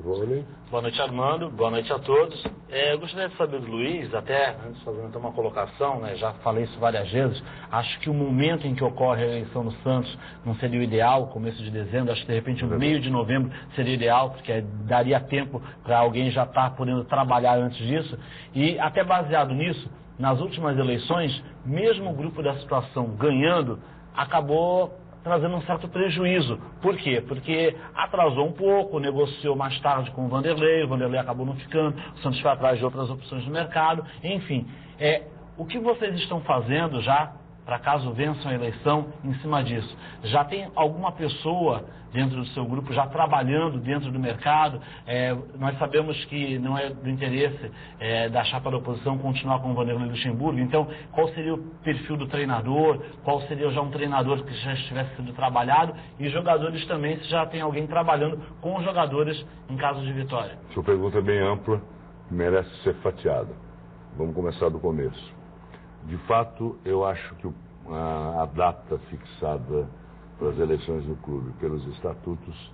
Rony. Boa noite, Armando. Boa noite a todos. Eu gostaria de saber do Luiz, até antes de fazer uma colocação, né, já falei isso várias vezes, acho que o momento em que ocorre a eleição no Santos não seria o ideal, começo de dezembro, acho que de repente o meio de novembro seria ideal, porque daria tempo para alguém já estar podendo trabalhar antes disso. E até baseado nisso, nas últimas eleições, mesmo o grupo da situação ganhando, acabou trazendo um certo prejuízo. Por quê? Porque atrasou um pouco, negociou mais tarde com o Vanderlei acabou não ficando, o Santos foi atrás de outras opções no mercado, enfim. O que vocês estão fazendo já, para caso vençam a eleição, em cima disso? Já tem alguma pessoa dentro do seu grupo já trabalhando dentro do mercado? Nós sabemos que não é do interesse da chapa da oposição continuar com o Vanderlei Luxemburgo, então qual seria o perfil do treinador? Qual seria já um treinador que já estivesse sido trabalhado? E jogadores também, se já tem alguém trabalhando com os jogadores em caso de vitória? Sua pergunta é bem ampla, merece ser fatiada. Vamos começar do começo. De fato, eu acho que a data fixada para as eleições do clube pelos estatutos,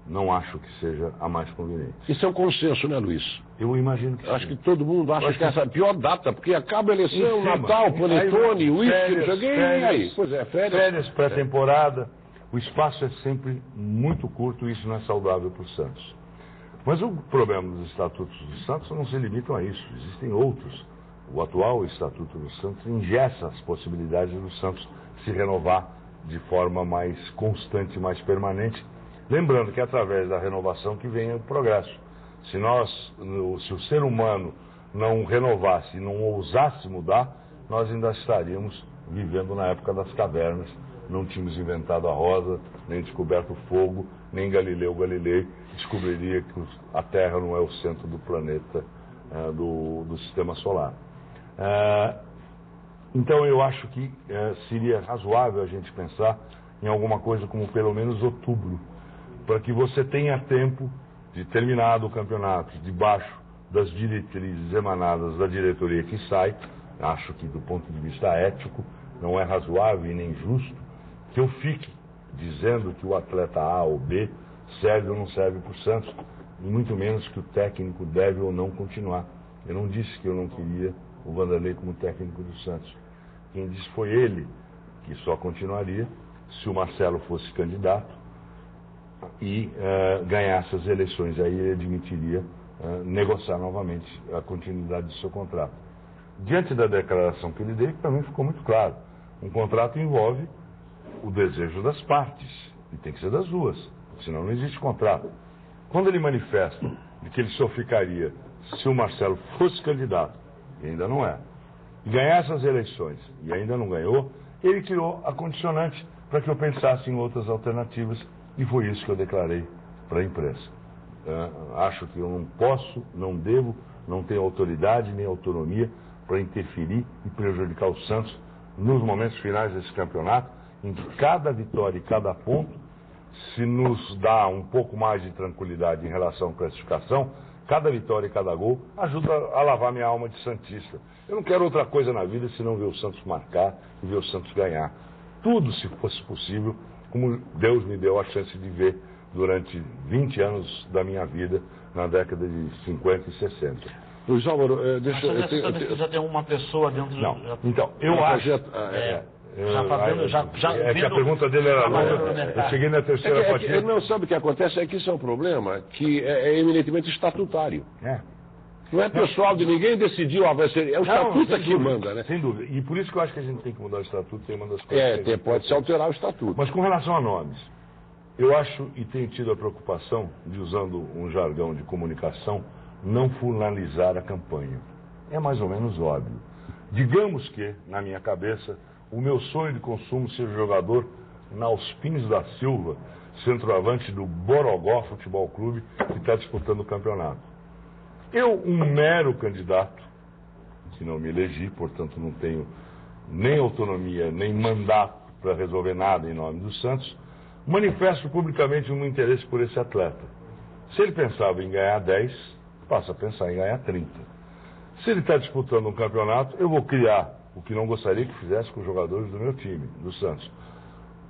não acho que seja a mais conveniente. Isso é um consenso, né, Luiz? Eu imagino que acho que todo mundo acha que essa é a pior data, porque acaba a eleição, Natal, Panetone, uísque, não sei o quê, e aí? Pois é, férias pré-temporada, o espaço é sempre muito curto e isso não é saudável para o Santos. Mas o problema dos estatutos do Santos não se limitam a isso, existem outros. O atual Estatuto do Santos engessa as possibilidades do Santos se renovar de forma mais constante, mais permanente. Lembrando que é através da renovação que vem o progresso. Se o ser humano não renovasse e não ousasse mudar, nós ainda estaríamos vivendo na época das cavernas. Não tínhamos inventado a roda, nem descoberto o fogo, nem Galileu Galilei descobriria que a Terra não é o centro do planeta, do sistema solar. Então eu acho que seria razoável a gente pensar em alguma coisa como pelo menos outubro, para que você tenha tempo de terminado o campeonato debaixo das diretrizes emanadas da diretoria que sai. Acho que do ponto de vista ético não é razoável e nem justo que eu fique dizendo que o atleta A ou B serve ou não serve para o Santos, e muito menos que o técnico deve ou não continuar. Eu não disse que eu não queria o Vanderlei como técnico do Santos. Quem disse foi ele, que só continuaria se o Marcelo fosse candidato e ganhasse as eleições. Aí ele admitiria negociar novamente a continuidade do seu contrato. Diante da declaração que ele deu, para mim ficou muito claro. Um contrato envolve o desejo das partes, e tem que ser das duas, senão não existe contrato. Quando ele manifesta de que ele só ficaria se o Marcelo fosse candidato, e ainda não é, e ganhasse as eleições, e ainda não ganhou, ele criou a condicionante para que eu pensasse em outras alternativas, e foi isso que eu declarei para a imprensa. Acho que eu não posso, não devo, não tenho autoridade nem autonomia para interferir e prejudicar o Santos nos momentos finais desse campeonato, em que cada vitória e cada ponto, se nos dá um pouco mais de tranquilidade em relação à classificação, cada vitória e cada gol ajuda a lavar minha alma de santista. Eu não quero outra coisa na vida senão ver o Santos marcar e ver o Santos ganhar. Tudo, se fosse possível, como Deus me deu a chance de ver durante 20 anos da minha vida, na década de 50 e 60. Luiz Álvaro, deixa eu... Já tem uma pessoa dentro não. do... Então, eu acho... que a pergunta dele era longa. Eu cheguei na terceira fatia. Não, sabe o que acontece? É que isso é um problema que é eminentemente estatutário. Não é pessoal de ninguém decidiu, vai ser, é o estatuto que manda, né? Sem dúvida. E por isso que eu acho que a gente tem que mudar o estatuto, tem uma das coisas. Pode se alterar o estatuto. Mas com relação a nomes, eu acho e tenho tido a preocupação de, usando um jargão de comunicação, não finalizar a campanha. É mais ou menos óbvio. Digamos que, na minha cabeça, o meu sonho de consumo seja jogador Nauspins da Silva, centroavante do Borogó Futebol Clube, que está disputando o campeonato. Eu, um mero candidato, que não me elegi, portanto não tenho nem autonomia, nem mandato para resolver nada em nome do Santos, manifesto publicamente um interesse por esse atleta. Se ele pensava em ganhar 10, passa a pensar em ganhar 30. Se ele está disputando um campeonato, eu vou criar o que não gostaria que fizesse com os jogadores do meu time, do Santos.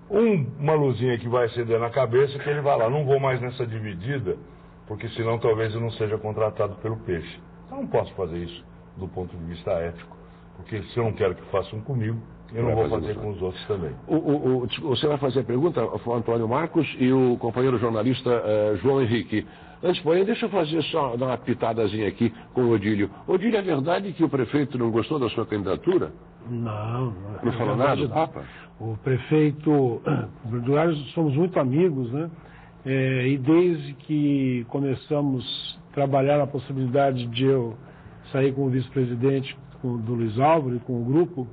Uma luzinha que vai acender na cabeça, que ele vai lá, não vou mais nessa dividida porque senão talvez eu não seja contratado pelo peixe. Eu não posso fazer isso do ponto de vista ético, porque se eu não quero que façam comigo, eu não vou fazer com os outros também. Você vai fazer a pergunta, foi o Antônio Marcos e o companheiro jornalista João Henrique. Antes, porém, deixa eu fazer só dar uma pitadazinha aqui com o Odílio. Odílio, é verdade que o prefeito não gostou da sua candidatura? Não. Não falou nada? Papa? O prefeito, nós somos muito amigos, né? E desde que começamos a trabalhar a possibilidade de eu sair com o vice-presidente do Luiz Álvaro e com o grupo,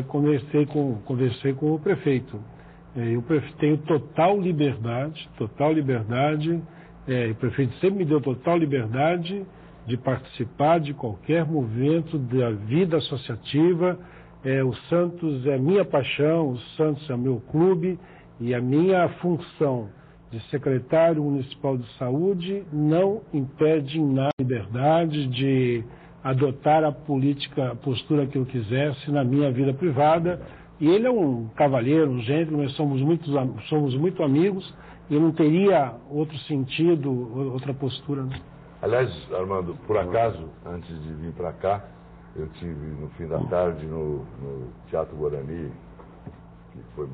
conversei com o prefeito. O prefeito tem total liberdade, o prefeito sempre me deu total liberdade de participar de qualquer movimento da vida associativa. O Santos é minha paixão, o Santos é meu clube, e a minha função de secretário municipal de saúde não impede em nada a liberdade de adotar a postura que eu quisesse na minha vida privada. E ele é um cavalheiro, um gentleman, somos muito amigos, e não teria outro sentido, outra postura. Né? Aliás, Armando, por acaso, antes de vir para cá, eu tive no fim da tarde no Teatro Guarani, que foi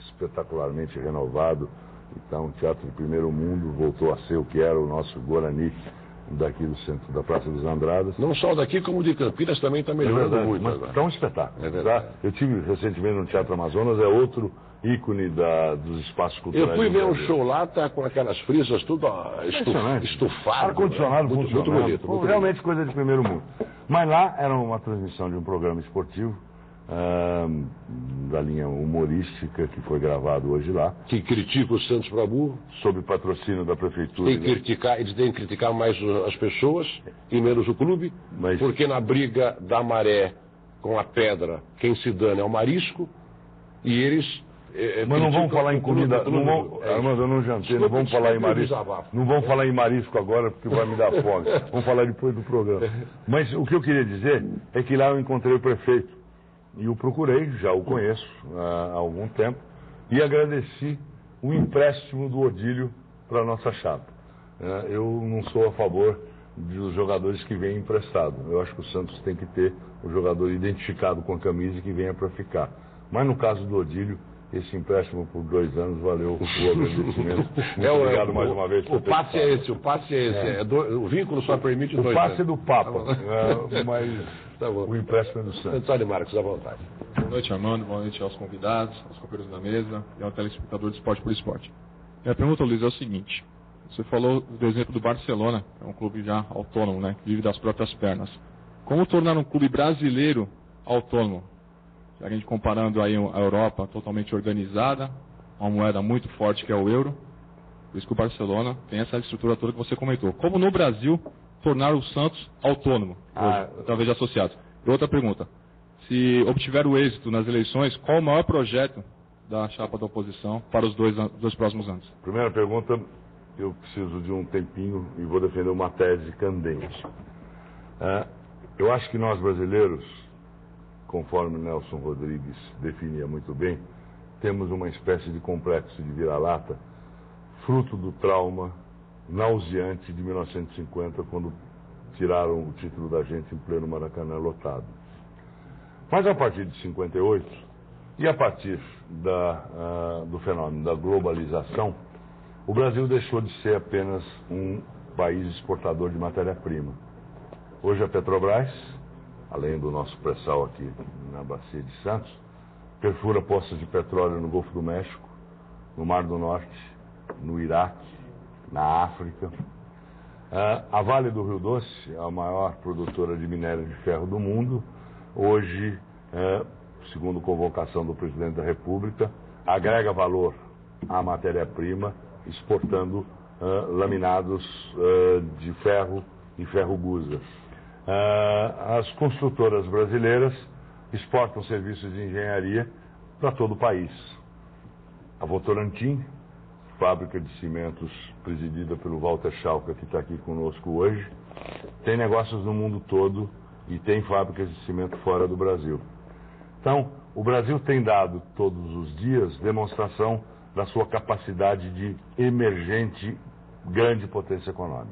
espetacularmente renovado. Então, o Teatro de Primeiro Mundo voltou a ser o que era o nosso Guarani, daqui do centro da Praça dos Andradas. Não só daqui, como de Campinas também está melhorando muito. Mas está um espetáculo. Tá? Eu tive recentemente no Teatro Amazonas, é outro ícone dos espaços culturais. Eu fui ver um show lá, tá com aquelas frisas tudo estufado. Ar-condicionado funcionando. Muito bonito. Realmente coisa de primeiro mundo. Mas lá era uma transmissão de um programa esportivo, da linha humorística, que foi gravado hoje lá. Que critica o Santos para burro. Sob patrocínio da prefeitura. Eles têm que criticar mais as pessoas e menos o clube, porque na briga da maré com a pedra, quem se dana é o marisco, e eles... Mas não vamos falar em comida, Armando, eu não jantei, não vamos falar em marisco. Não vamos falar em marisco agora, porque vai me dar fome. Vamos falar depois do programa. Mas o que eu queria dizer é que lá eu encontrei o prefeito. E o procurei, já o conheço há algum tempo, e agradeci o empréstimo do Odílio para a nossa chapa. Eu não sou a favor dos jogadores que vêm emprestado. Eu acho que o Santos tem que ter o jogador identificado com a camisa e que venha para ficar. Mas no caso do Odílio, esse empréstimo por 2 anos valeu o agradecimento. Muito obrigado mais uma vez. O passe é esse. O vínculo só permite 2 anos. O passe é do Papa, mas tá bom. O empréstimo é do Santos. Antônio Marcos, à vontade. Boa noite, Armando. Boa noite aos convidados, aos companheiros da mesa e ao telespectador de Esporte por Esporte. Minha pergunta, Luiz, é o seguinte. Você falou do exemplo do Barcelona, que é um clube já autônomo, né, que vive das próprias pernas. Como tornar um clube brasileiro autônomo? A gente comparando aí a Europa totalmente organizada, uma moeda muito forte que é o euro, por isso que o Barcelona tem essa estrutura toda que você comentou. Como no Brasil tornar o Santos autônomo, hoje, através de associados? E outra pergunta, se obtiver o êxito nas eleições, qual o maior projeto da chapa da oposição para os dois próximos anos? Primeira pergunta, eu preciso de um tempinho e vou defender uma tese candente. Eu acho que nós brasileiros, conforme Nelson Rodrigues definia muito bem, temos uma espécie de complexo de vira-lata, fruto do trauma nauseante de 1950, quando tiraram o título da gente em pleno Maracanã lotado. Mas a partir de 58, e a partir do fenômeno da globalização, o Brasil deixou de ser apenas um país exportador de matéria-prima. Hoje a Petrobras, além do nosso pré-sal aqui na Bacia de Santos, perfura poças de petróleo no Golfo do México, no Mar do Norte, no Iraque, na África. A Vale do Rio Doce, a maior produtora de minério de ferro do mundo, hoje, segundo convocação do presidente da República, agrega valor à matéria-prima, exportando laminados de ferro e ferro-gusa. As construtoras brasileiras exportam serviços de engenharia para todo o país. A Votorantim, fábrica de cimentos presidida pelo Walter Schalka, que está aqui conosco hoje, tem negócios no mundo todo e tem fábricas de cimento fora do Brasil. Então, o Brasil tem dado todos os dias demonstração da sua capacidade de emergente grande potência econômica.